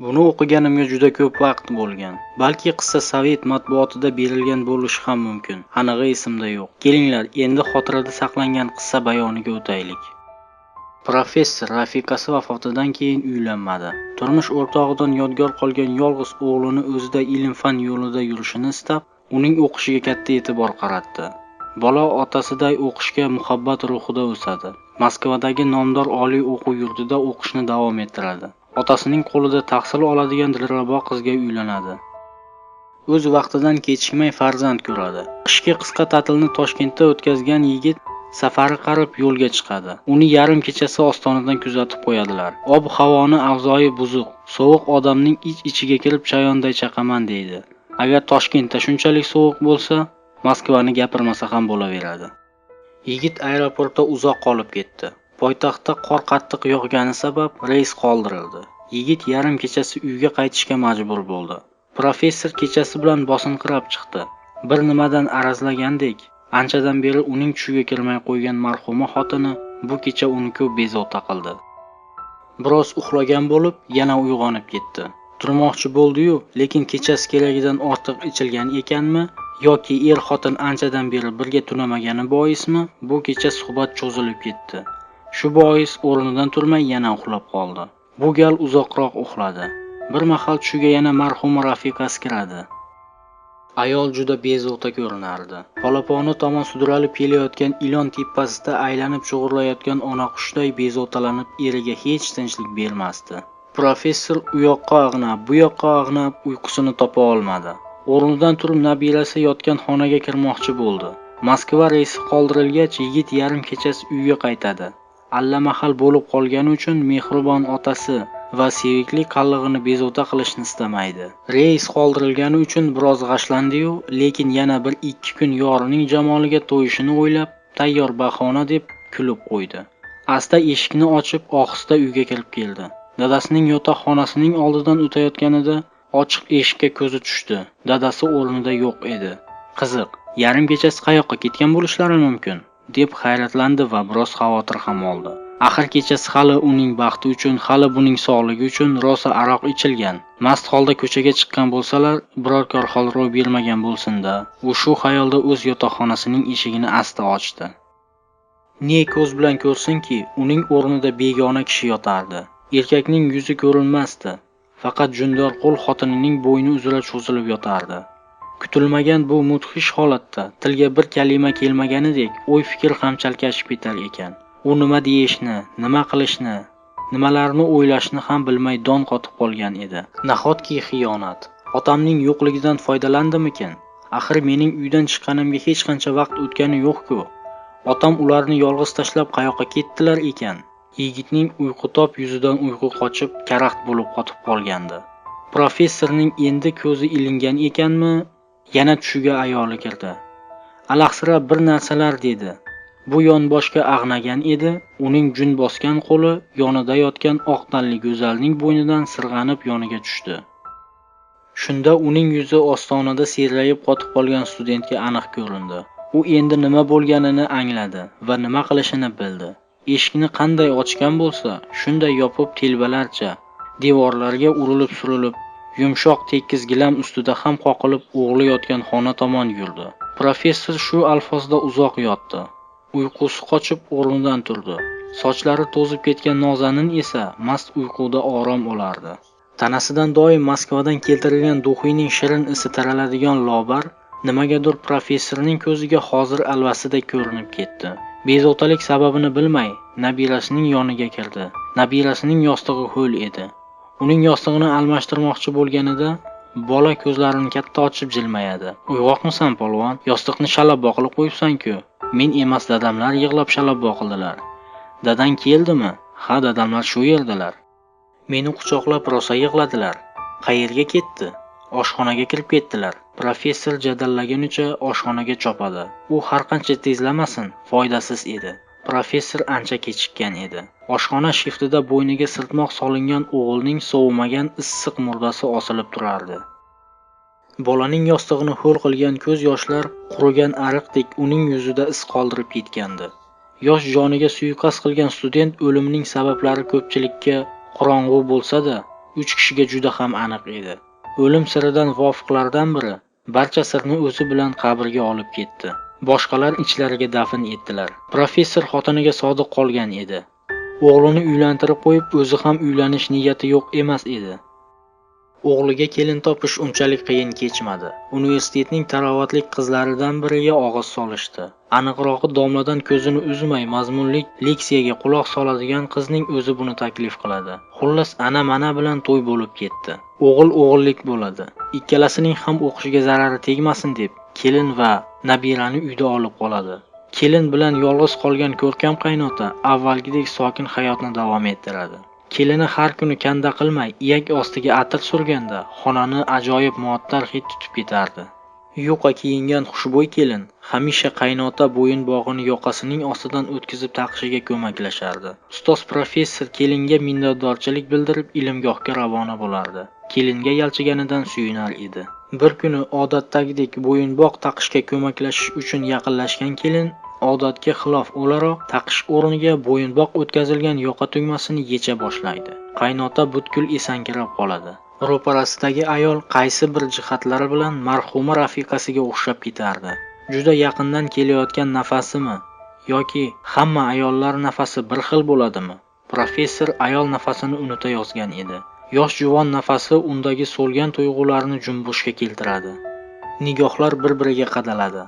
Buni o'qiganimga juda ko'p vaqt bo'lgan. Balki qissa Sovet matbuotida berilgan bo'lishi ham mumkin. Anig'i esimda yo'q. Kelinglar, endi xotirada saqlangan qissa bayoniga o'taylik. Professor rafiqasi vafotidan keyin uylanmadi. Turmush o'rtog'idan yodgor qolgan yolg'iz o'g'lini o'zida ilm-fan yo'lida yurishini istab, uning o'qishiga katta e'tibor qaratdi. Bola otasiday o'qishga muhabbat ruhida o'sadi. Moskvadagi nomdor oliy o'quv yurtida o'qishni davom ettiradi. Otasining qo'lida tahsil oladigan dilrabo qizga uylanadi. O'z vaqtidan kechikmay farzand ko'radi. Qishki qisqa ta'tilni Toshkentda o'tkazgan yigit safari qarib yo'lga chiqadi. Uni yarim kechasi ostonadan kuzatib qo'yadilar. Ob-havoni avzoyi buzuq, sovuq odamning ich-ichiga kirib chayonday chaqaman deydi. Agar Toshkentda shunchalik sovuq bo'lsa, Moskvani gapirmasa ham bo'laveradi. Yigit aeroportda uzoq qolib ketdi. Poytaxtda qor qattiq yog'gani sabab reys qoldirildi. Yigit yarim kechasi uyga qaytishga majbur bo'ldi. Professor kechasi bilan bosinqirab chiqdi. Bir nimadan arazlagandek, anchadan beri uning tushiga kirmay qo'ygan marhuma xotini bu kecha uni ko'p bezovta qildi. Biroz uxlagan bo'lib, yana uyg'onib ketdi. Turmoqchi bo'ldi-yu, lekin kechasi keragidan ortiq ichilgan ekanmi, yoki er-xotin anchadan beri birga tunamagani boismi, bu kecha suhbat cho'zilib ketdi. Shu bois o'rnidan turmay yana uxlab qoldi. Bu gal uzoqroq uxladi. Bir mahal tushiga yana marhuma rafiqasi kiradi. Ayol juda bezovta ko'rinardi. Polaponi tomon sudralib kelayotgan ilon tepasida aylanib cho'g'irlayotgan ona qushday bezovtalanib eriga hech tinchlik bermasdi. Professor u yoqqa ag'nab, bu yoqqa ag'nab uyqusini topa olmadi. O'rnidan turib nabirasi yotgan xonaga kirmoqchi bo'ldi. Moskva reysi qoldirilgach, yigit yarim kechasi uyga qaytadi. Allamahal bo'lib qolgani uchun mehribon otasi va sevikli qallig'ini bezovta qilishni istamaydi. Reys qoldirilgani uchun biroz g'ashlandi-yu, lekin yana 1-2 kun yorining jamoliga to'yishini o'ylab, tayyor bahona deb kulib qo'ydi. Asta eshikni ochib, ohista uyga kirib keldi. Dadasining yotoqxonasining oldidan o'tayotganida ochiq eshikka ko'zi tushdi. Dadasi o'rnida yo'q edi. Qiziq, yarim kechasi qayoqqa ketgan bo'lishlari mumkin, deb hayratlandi va biroz xavotir ham oldi. Axir kechasi hali uning baxti uchun, hali buning sog'ligi uchun rosa aroq ichilgan. Mast holda ko'chaga chiqqan bo'lsalar, biror kor hol ro'y bermagan bo'lsin-da. U shu xayolda o'z yotoqxonasining eshigini asta ochdi. Ne ko'z bilan ko'rsinki, uning o'rnida begona kishi yotardi. Erkakning yuzi ko'rinmasdi. Faqat jundor qo'l xotinining bo'yni uzra cho'zilib yotardi. Kutilmagan bu mudhish holatda tilga bir kalima kelmaganidek o'y-fikr ham chalkashib ketar ekan. U nima deyishni, nima qilishni, nimalarni o'ylashni ham bilmay don qotib qolgan edi. Nahotki xiyonat? Otamning yo'qligidan foydalandimikin? Axir mening uydan chiqqanimga hech qancha vaqt o'tgani yo'q-ku. Otam ularni yolg'iz tashlab qayoqqa ketdilar ekan? Yigitning uyqu-top yuzidan uyqu qochib, karaxt bo'lib qotib qolgandi. Professorning endi ko'zi ilingan ekanmi? Yana tushiga ayoli kirdi. Alahsirab bir narsalar dedi. Bu yonboshga ag'nagan edi, uning jun bosgan qo'li yonida yotgan oq tanli go'zalning bo'ynidan sirg'anib yoniga tushdi. Shunda uning yuzi ostonada serrayib qotib qolgan studentga aniq ko'rindi. U endi nima bo'lganini angladi va nima qilishini bildi. Eshikni qanday ochgan bo'lsa, shunday yopib telbalarcha devorlarga urilib surilib, yumshoq tekis gilam ustida ham qoqilib o'g'li yotgan xona tomon yurdi. Professor shu alfozda uzoq yotdi. Uyqusi qochib o'rnidan turdi. Sochlari to'zib ketgan Nozanin esa mast uyquda orom olardi. Tanasidan doim Moskvadan keltirilgan duxiyning shirin isi taraladigan lobar nimagadir professorning ko'ziga hozir alvasidek ko'rinib ketdi. Bezovtalik sababini bilmay, nabirasining yoniga kirdi. Nabirasining yostig'i ho'l edi. Uning yostig'ini almashtirmoqchi bo'lganida bola ko'zlarini katta ochib jilmayadi. "Uyg'oqmisan, polvon? Yostiqni shalabbo qilib qo'yibsan-ku." "Men emas, dadamlar yig'lab shalabbo qildilar." "Dadang keldimi?" "Ha, dadamlar shu yerdalar." "Meni quchoqlab rosa yig'ladilar." "Qayerga ketdi?" "Oshxonaga kirib ketdilar." Professor jadallaganicha oshxonaga chopadi. U har qancha tezlamasin, foydasiz edi. Professor ancha kechikkan edi. Oshxona shiftida bo'yniga sirtmoq solingan o'g'ilning sovimagan issiq murdasi osilib turardi. Bolaning yostig'ini ho'l qilgan ko'z yoshlar qurigan ariqdek uning yuzida iz qoldirib ketgandi. Yosh joniga suiqasd qilgan student o'limining sabablari ko'pchilikka qorong'u bo'lsa-da, 3 kishiga juda ham aniq edi. O'lim siridan vofiqlardan biri barcha sirni o'zi bilan qabrga olib ketdi. Boshqalar ichlariga dafn etdilar. Professor xotiniga sodiq qolgan edi. O'g'lini uylantirib qo'yib, o'zi ham uylanish niyati yo'q emas edi. O'g'liga kelin topish unchalik qiyin kechmadi. Universitetning tarovatli qizlaridan biriga og'iz solishdi. Aniqrog'i domladan ko'zini uzmay mazmunli leksiyaga quloq soladigan qizning o'zi buni taklif qiladi. Xullas ana-mana bilan to'y bo'lib ketdi. O'g'il o'g'illik bo'ladi. Ikkalasining ham o'qishiga zarari tegmasin deb kelin va nabirani uyda olib qoladi. Kelin bilan yolg'iz qolgan ko'rkam qaynota avvalgidek sokin hayotni davom ettiradi. Kelini har kuni kanda qilmay iyak ostiga atir surganda xonani ajoyib muattar hid tutib ketardi. Yuqa kiyingan xushbo'y kelin hamisha qaynota bo'yinbog'ini yoqasining ostidan o'tkazib taqishiga ko'maklashardi. Ustoz professor kelinga minnatdorchilik bildirib ilmgohga ravona bo'lardi. Kelinga yalchiganidan suyunar edi. Bir kuni odatdagidek bo'yinbog' taqishga ko'maklashish uchun yaqinlashgan kelin odatga xilof o'laroq taqish o'rniga bo'yinbog' o'tkazilgan yoqa tugmasini yecha boshlaydi. Qaynota butkul esankirab qoladi. Ro'parasidagi ayol qaysi bir jihatlari bilan marhuma rafiqasiga o'xshab ketardi. Juda yaqindan kelayotgan nafasimi yoki hamma ayollar nafasi bir xil bo'ladimi? Professor ayol nafasini unutayozgan edi. Yosh juvon nafasi undagi so'lgan tuyg'ularni junbushga keltiradi. Nigohlar bir-biriga qadaladi.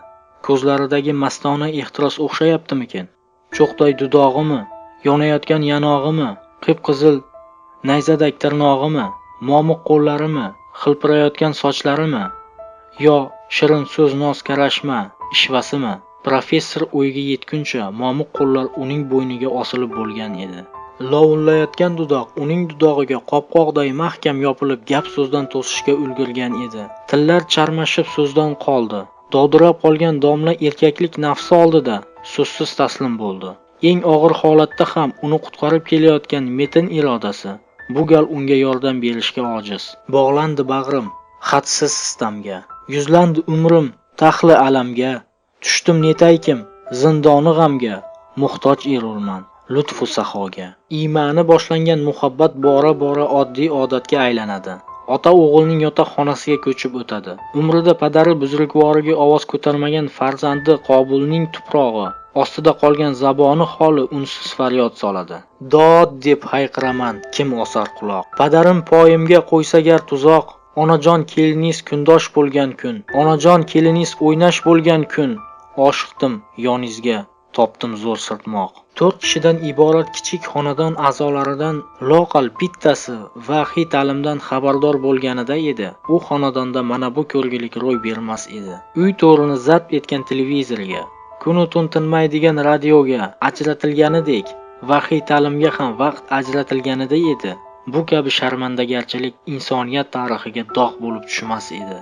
Ko'zlaridagi mastona ehtiros o'xshayaptimikin? Cho'qday dudog'imi, yonayotgan yanog'imi, qip-qizil nayzadak tirnog'imi, momiq qo'llarimi, xilpirayotgan sochlarimi, yo shirin so'z noz karashma ishvasimi? Professor o'yiga yetguncha momiq qo'llar uning bo'yniga osilib bo'lgan edi. Lovullayotgan dudoq uning dudog'iga qopqoqday mahkam yopilib gap so'zdan to'sishga ulgurgan edi. Tillar charmashib so'zdan qoldi. Dovdirab qolgan domla erkaklik nafsi oldida so'zsiz taslim bo'ldi. Eng og'ir holatda ham uni qutqarib kelayotgan metin irodasi bu gal unga yordam berishga ojiz. Bog'landi bag'rim hadsiz sistamga, yuzlandi umrim taxli alamga, tushdim netaykim zindoni g'amga, muhtoj erurman lutfu saxoga. Iymani boshlangan muhabbat bora-bora oddiy odatga aylanadi. Ota o'g'ilning yotoqxonasiga ko'chib o'tadi. Umrida padari buzrukvoriga ovoz ko'tarmagan farzandi Qobulning tuprog'i ostida qolgan zaboni xoli unsiz faryod soladi. Dod deb hayqiraman, kim osar quloq. Padarim poyimga qo'ysagar tuzoq, onajon keliniz kundosh bo'lgan kun, onajon keliniz o'ynash bo'lgan kun, oshiqdim yoningizga, topdim zo'r sirtmoq. 4 kishidan iborat kichik xonadon a'zolaridan loqal bittasi vahiy ta'limdan xabardor bo'lganida edi. U xonadonda mana bu ko'rgilik ro'y bermas edi. Uy to'rini zabt etgan televizorga, kunu tun tinmaydigan radioga ajratilganidek, vahiy ta'limga ham vaqt ajratilganida edi. Bu kabi sharmandagarchilik insoniyat tarixiga dog' bo'lib tushmas edi.